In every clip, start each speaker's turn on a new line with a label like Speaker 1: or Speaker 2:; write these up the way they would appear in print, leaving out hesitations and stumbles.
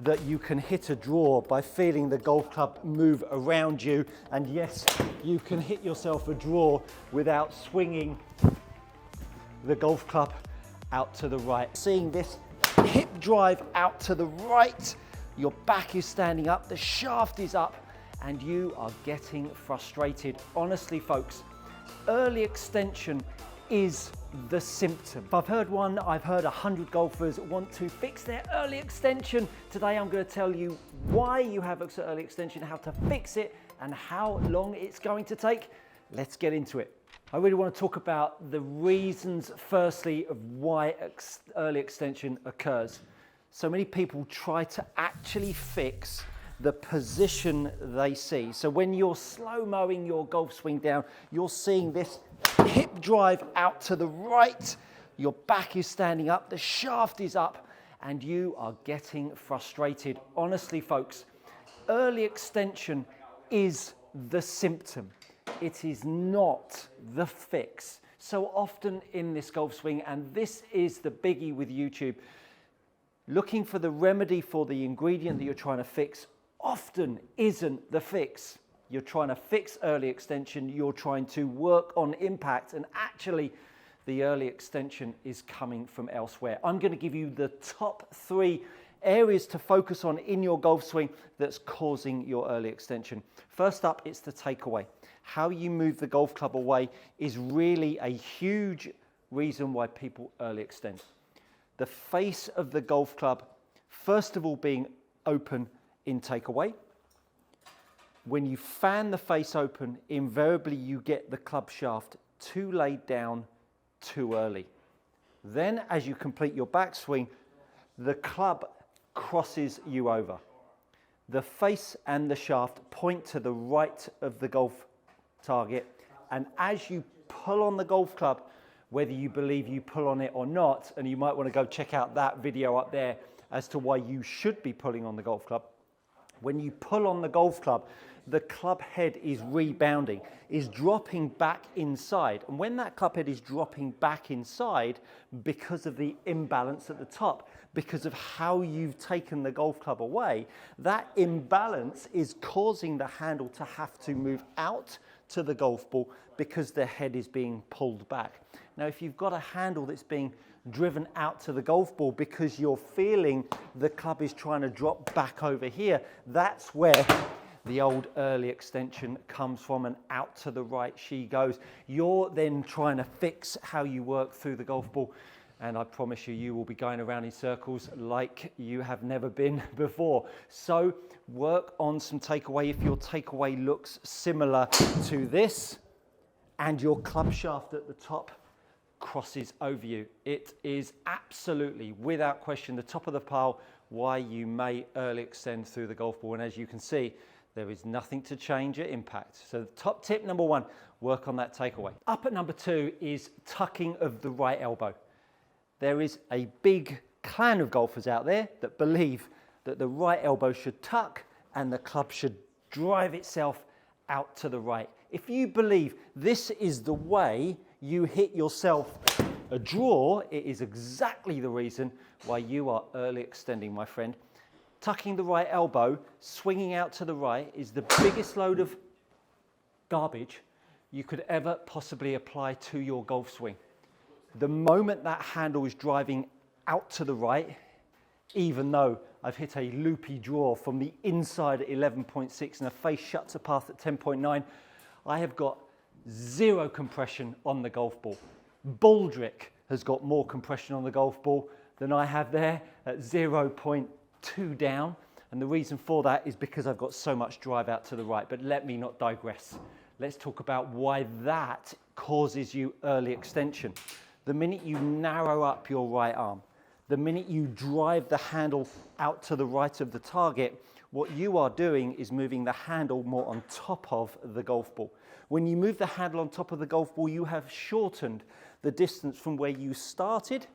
Speaker 1: that you can hit a draw by feeling the golf club move around you. And yes, you can hit yourself a draw without swinging the golf club out to the right. Seeing this hip drive out to the right, your back is standing up, the shaft is up, and you are getting frustrated. Honestly, folks, early extension is the symptom. I've heard 100 golfers want to fix their early extension. Today I'm going to tell you why you have early extension, how to fix it, and how long it's going to take. Let's get into it. I really want to talk about the reasons, firstly, of why early extension occurs. So many people try to actually fix the position they see. So when you're slow-mowing your golf swing down, you're seeing this hip drive out to the right, your back is standing up, the shaft is up, and you are getting frustrated. Honestly, folks, early extension is the symptom. It is not the fix. So often in this golf swing, and this is the biggie with YouTube, looking for the remedy for the ingredient that you're trying to fix often isn't the fix. You're trying to fix early extension, you're trying to work on impact, and actually the early extension is coming from elsewhere. I'm going to give you the top 3 areas to focus on in your golf swing that's causing your early extension. First up, it's the takeaway. How you move the golf club away is really a huge reason why people early extend. The face of the golf club, first of all, being open in takeaway. When you fan the face open, invariably you get the club shaft too laid down too early. Then as you complete your backswing, the club crosses you over. The face and the shaft point to the right of the golf target, and as you pull on the golf club, whether you believe you pull on it or not, and you might want to go check out that video up there as to why you should be pulling on the golf club. When you pull on the golf club, the club head is rebounding, is dropping back inside. And when that club head is dropping back inside, because of the imbalance at the top, because of how you've taken the golf club away, that imbalance is causing the handle to have to move out to the golf ball because the head is being pulled back. Now, if you've got a handle that's being driven out to the golf ball because you're feeling the club is trying to drop back over here, that's where the old early extension comes from, and out to the right she goes. You're then trying to fix how you work through the golf ball, and I promise you, you will be going around in circles like you have never been before. So work on some takeaway. If your takeaway looks similar to this and your club shaft at the top crosses over you, it is absolutely, without question, the top of the pile why you may early extend through the golf ball. And as you can see, there is nothing to change your impact. So the top tip number 1, work on that takeaway. Up at number 2 is tucking of the right elbow. There is a big clan of golfers out there that believe that the right elbow should tuck and the club should drive itself out to the right. If you believe this is the way you hit yourself a draw, it is exactly the reason why you are early extending, my friend. Tucking the right elbow, swinging out to the right, is the biggest load of garbage you could ever possibly apply to your golf swing. The moment that handle is driving out to the right, even though I've hit a loopy draw from the inside at 11.6 and a face shut to path at 10.9, I have got 0 compression on the golf ball. Baldrick has got more compression on the golf ball than I have there at 0.2 down, and the reason for that is because I've got so much drive out to the right. But let me not digress. Let's talk about why that causes you early extension. The minute you narrow up your right arm, the minute you drive the handle out to the right of the target, what you are doing is moving the handle more on top of the golf ball. When you move the handle on top of the golf ball, you have shortened the distance from where you started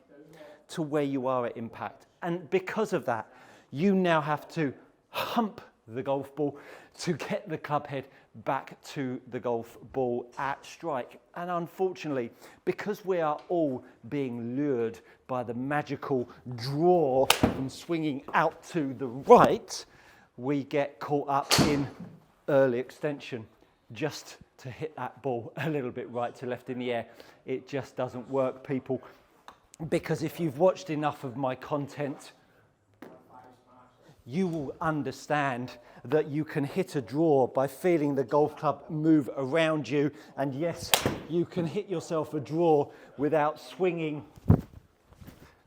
Speaker 1: to where you are at impact. And because of that, you now have to hump the golf ball to get the club head back to the golf ball at strike. And unfortunately, because we are all being lured by the magical draw from swinging out to the right, we get caught up in early extension just to hit that ball a little bit right to left in the air. It just doesn't work, people, because if you've watched enough of my content, you will understand that you can hit a draw by feeling the golf club move around you. And yes, you can hit yourself a draw without swinging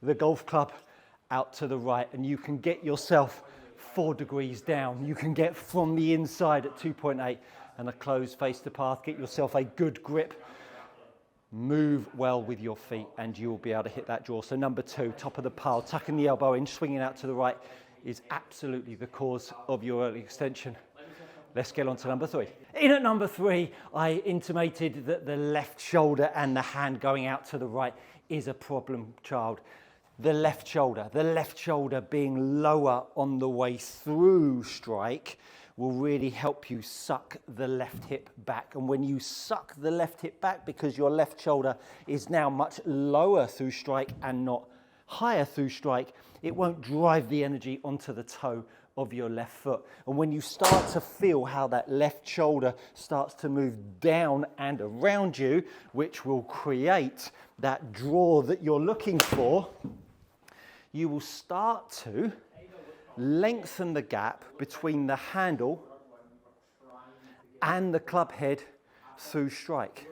Speaker 1: the golf club out to the right, and you can get yourself 4 degrees down. You can get from the inside at 2.8 and a closed face to path, get yourself a good grip, move well with your feet, and you will be able to hit that draw. So number 2, top of the pile, tucking the elbow in, swinging out to the right, is absolutely the cause of your early extension. Let's get on to number 3. In at number 3, I intimated that the left shoulder and the hand going out to the right is a problem child. The left shoulder being lower on the way through strike will really help you suck the left hip back. And when you suck the left hip back, because your left shoulder is now much lower through strike and not higher through strike, it won't drive the energy onto the toe of your left foot. And when you start to feel how that left shoulder starts to move down and around you, which will create that draw that you're looking for, you will start to lengthen the gap between the handle and the club head through strike.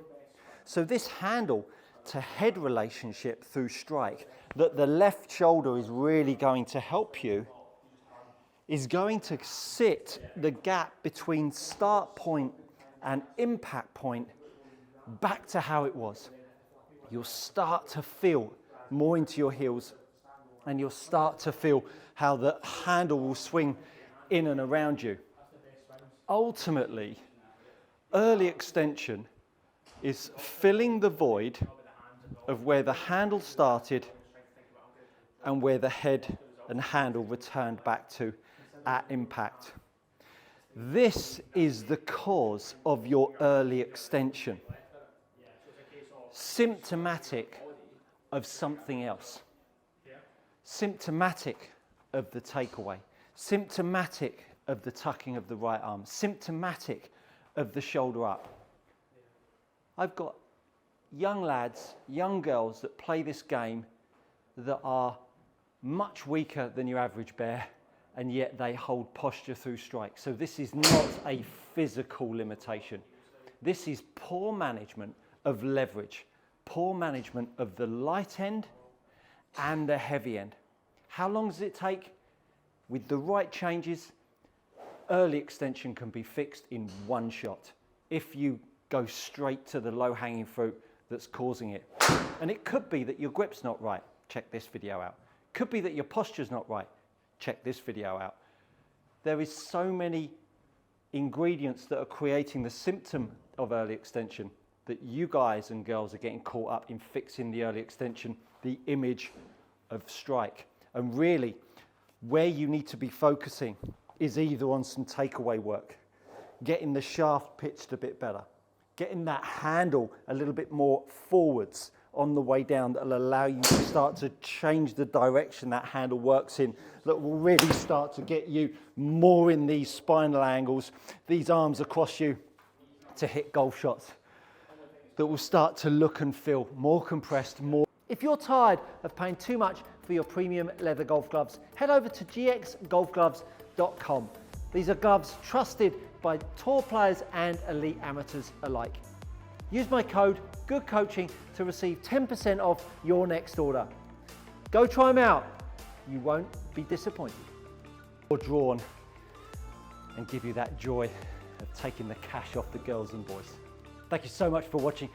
Speaker 1: So this handle to head relationship through strike that the left shoulder is really going to help you is going to sit the gap between start point and impact point back to how it was. You'll start to feel more into your heels, and you'll start to feel how the handle will swing in and around you. Ultimately, early extension is filling the void of where the handle started and where the head and handle returned back to at impact. This is the cause of your early extension, symptomatic of something else. Symptomatic of the takeaway, symptomatic of the tucking of the right arm, symptomatic of the shoulder up. I've got young lads, young girls that play this game that are much weaker than your average bear, and yet they hold posture through strike. So this is not a physical limitation. This is poor management of leverage, poor management of the light end and the heavy end. How long does it take? With the right changes, early extension can be fixed in one shot if you go straight to the low-hanging fruit that's causing it. And it could be that your grip's not right. Check this video out. Could be that your posture's not right. Check this video out. There is so many ingredients that are creating the symptom of early extension that you guys and girls are getting caught up in fixing the early extension, the image of strike. And really, where you need to be focusing is either on some takeaway work, getting the shaft pitched a bit better, getting that handle a little bit more forwards on the way down that will allow you to start to change the direction that handle works in, that will really start to get you more in these spinal angles, these arms across you to hit golf shots that will start to look and feel more compressed, more. If you're tired of paying too much for your premium leather golf gloves, head over to gxgolfgloves.com. These are gloves trusted by tour players and elite amateurs alike. Use my code GOODCOACHING to receive 10% off your next order. Go try them out. You won't be disappointed. Or drawn and give you that joy of taking the cash off the girls and boys. Thank you so much for watching.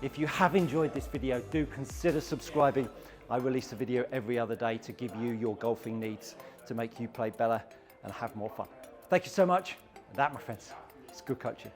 Speaker 1: If you have enjoyed this video, do consider subscribing. I release a video every other day to give you your golfing needs, to make you play better and have more fun. Thank you so much. And that, my friends, is good coaching.